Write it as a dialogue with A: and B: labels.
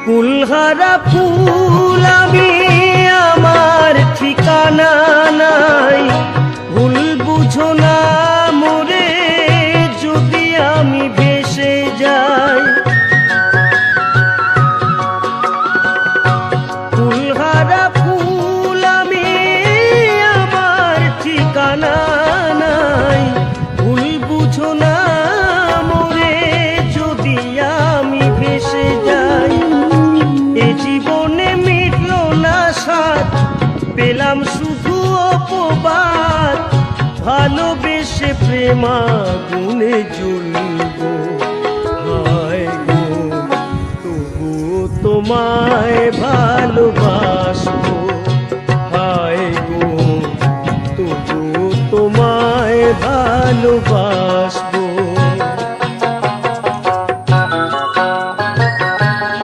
A: কুলহারা ফুল আমি, আমার ঠিকানা নাই। ভুল বুঝো না মোরে যদি আমি ভেসে যাই। কুলহারা ফুল আমি, আমার ঠিকানা নাই। ভুল বুঝো না মোরে যদি আমি ভেসে যাই। এ জীবনে মিটলো না স্বাদ, পেলাম শুধু অপবাদ। ভালোবেসে প্রেমাগুনে জ্বলব, হায় গো তবু তোমায় ভালোবাসবো। হায় গো তবু তোমায় ভালোবাসবো।